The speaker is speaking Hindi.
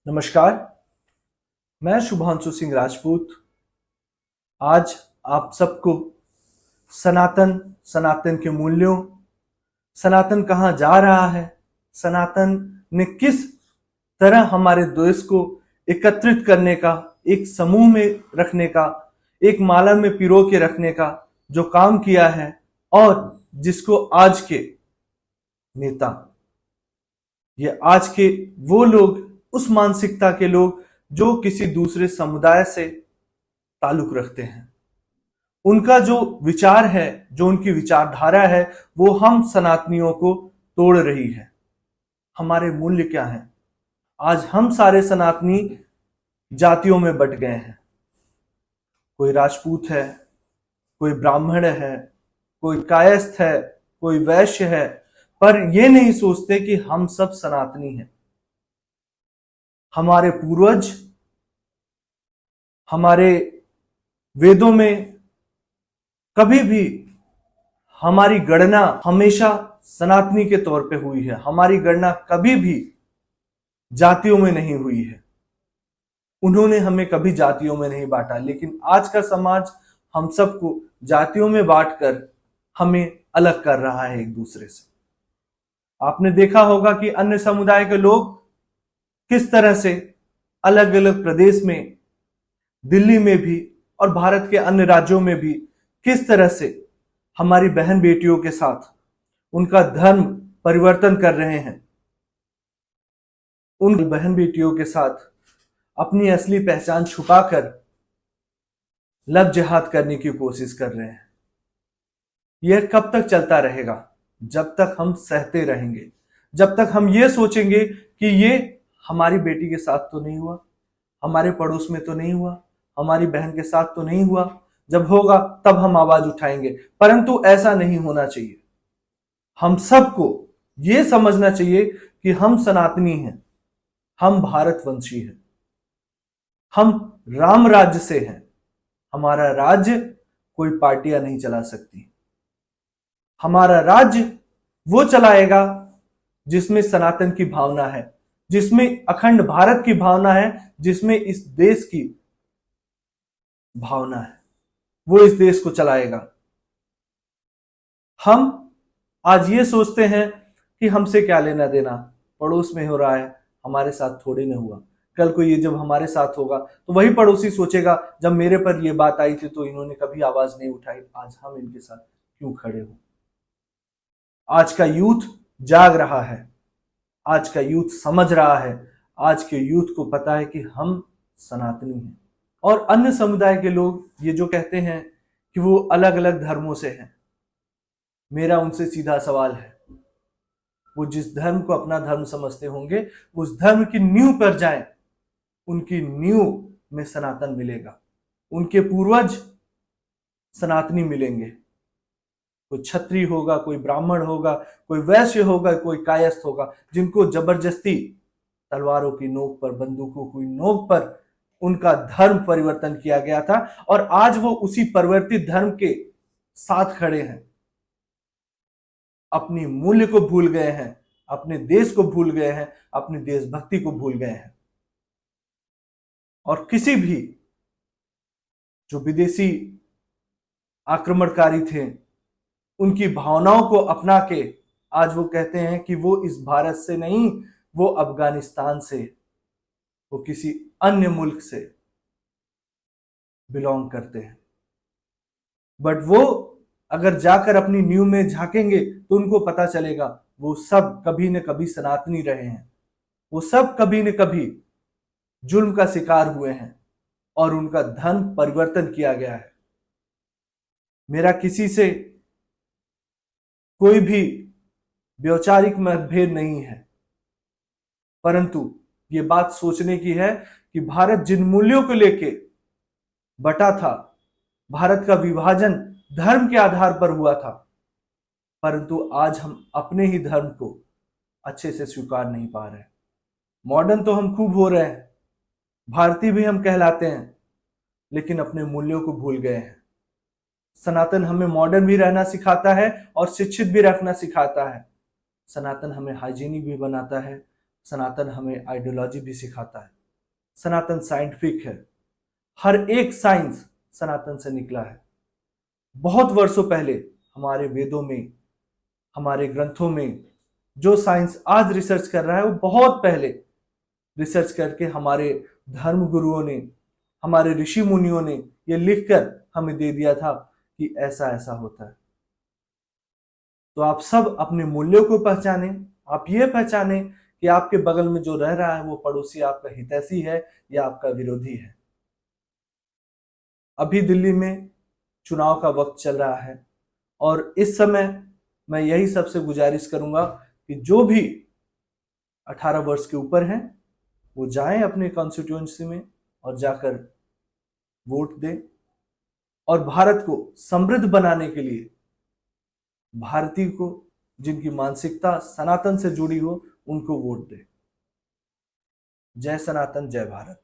नमस्कार। मैं शुभांशु सिंह राजपूत आज आप सबको सनातन सनातन के मूल्यों, सनातन कहाँ जा रहा है, सनातन ने किस तरह हमारे देश को एकत्रित करने का, एक समूह में रखने का, एक माला में पिरो के रखने का जो काम किया है और जिसको आज के नेता, ये आज के वो लोग, उस मानसिकता के लोग जो किसी दूसरे समुदाय से ताल्लुक रखते हैं, उनका जो विचार है, जो उनकी विचारधारा है, वो हम सनातनियों को तोड़ रही है। हमारे मूल्य क्या हैं? आज हम सारे सनातनी जातियों में बट गए हैं। कोई राजपूत है, कोई ब्राह्मण है, कोई कायस्थ है, कोई वैश्य है, पर ये नहीं सोचते कि हम सब सनातनी हैं। हमारे पूर्वज, हमारे वेदों में कभी भी हमारी गणना हमेशा सनातनी के तौर पे हुई है। हमारी गणना कभी भी जातियों में नहीं हुई है। उन्होंने हमें कभी जातियों में नहीं बांटा, लेकिन आज का समाज हम सबको जातियों में बांटकर हमें अलग कर रहा है एक दूसरे से। आपने देखा होगा कि अन्य समुदाय के लोग किस तरह से अलग अलग प्रदेश में, दिल्ली में भी और भारत के अन्य राज्यों में भी किस तरह से हमारी बहन बेटियों के साथ उनका धर्म परिवर्तन कर रहे हैं। उन बहन बेटियों के साथ अपनी असली पहचान छुपाकर लव जिहाद करने की कोशिश कर रहे हैं। यह कब तक चलता रहेगा? जब तक हम सहते रहेंगे, जब तक हम ये सोचेंगे कि ये हमारी बेटी के साथ तो नहीं हुआ, हमारे पड़ोस में तो नहीं हुआ, हमारी बहन के साथ तो नहीं हुआ। जब होगा तब हम आवाज उठाएंगे, परंतु ऐसा नहीं होना चाहिए। हम सबको ये समझना चाहिए कि हम सनातनी हैं, हम भारतवंशी हैं, हम राम राज्य से हैं। हमारा राज्य कोई पार्टियां नहीं चला सकती। हमारा राज्य वो चलाएगा जिसमें सनातन की भावना है, जिसमें अखंड भारत की भावना है, जिसमें इस देश की भावना है, वो इस देश को चलाएगा। हम आज ये सोचते हैं कि हमसे क्या लेना देना, पड़ोस में हो रहा है, हमारे साथ थोड़ी ना हुआ। कल को ये जब हमारे साथ होगा तो वही पड़ोसी सोचेगा, जब मेरे पर ये बात आई थी तो इन्होंने कभी आवाज नहीं उठाई, आज हम इनके साथ क्यों खड़े हो। आज का यूथ जाग रहा है, आज का यूथ समझ रहा है, आज के यूथ को पता है कि हम सनातनी हैं। और अन्य समुदाय के लोग ये जो कहते हैं कि वो अलग अलग धर्मों से हैं, मेरा उनसे सीधा सवाल है, वो जिस धर्म को अपना धर्म समझते होंगे उस धर्म की नींव पर जाएं। उनकी नींव में सनातन मिलेगा, उनके पूर्वज सनातनी मिलेंगे। कोई क्षत्रिय होगा, कोई ब्राह्मण होगा, कोई वैश्य होगा, कोई कायस्थ होगा, जिनको जबरदस्ती तलवारों की नोक पर, बंदूकों की नोक पर उनका धर्म परिवर्तन किया गया था और आज वो उसी परिवर्तित धर्म के साथ खड़े हैं। अपनी मूल्य को भूल गए हैं, अपने देश को भूल गए हैं, अपनी देशभक्ति को भूल गए हैं। और किसी भी जो विदेशी आक्रमणकारी थे, उनकी भावनाओं को अपना के आज वो कहते हैं कि वो इस भारत से नहीं, वो अफगानिस्तान से, वो किसी अन्य मुल्क से बिलोंग करते हैं। बट वो अगर जाकर अपनी न्यू में झांकेंगे तो उनको पता चलेगा वो सब कभी न कभी सनातनी रहे हैं, वो सब कभी न कभी जुल्म का शिकार हुए हैं और उनका धर्म परिवर्तन किया गया है। मेरा किसी से कोई भी वैचारिक मतभेद नहीं है, परंतु ये बात सोचने की है कि भारत जिन मूल्यों को लेके बटा था, भारत का विभाजन धर्म के आधार पर हुआ था, परंतु आज हम अपने ही धर्म को अच्छे से स्वीकार नहीं पा रहे। मॉडर्न तो हम खूब हो रहे हैं, भारतीय भी हम कहलाते हैं, लेकिन अपने मूल्यों को भूल गए हैं। सनातन हमें मॉडर्न भी रहना सिखाता है और शिक्षित भी रखना सिखाता है। सनातन हमें हाइजीनिक भी बनाता है, सनातन हमें आइडियोलॉजी भी सिखाता है। सनातन साइंटिफिक है। हर एक साइंस सनातन से निकला है। बहुत वर्षों पहले हमारे वेदों में, हमारे ग्रंथों में जो साइंस आज रिसर्च कर रहा है, वो बहुत पहले रिसर्च करके हमारे धर्म गुरुओं ने, हमारे ऋषि मुनियों ने ये लिखकर हमें दे दिया था कि ऐसा ऐसा होता है। तो आप सब अपने मूल्यों को पहचाने। आप ये पहचाने कि आपके बगल में जो रह रहा है वो पड़ोसी आपका हितैषी है या आपका विरोधी है। अभी दिल्ली में चुनाव का वक्त चल रहा है और इस समय मैं यही सबसे गुजारिश करूंगा कि जो भी 18 वर्ष के ऊपर हैं वो जाएं अपने कॉन्स्टिट्यूएंसी में और जाकर वोट दें और भारत को समृद्ध बनाने के लिए भारतीय को, जिनकी मानसिकता सनातन से जुड़ी हो, उनको वोट दें। जय सनातन, जय भारत।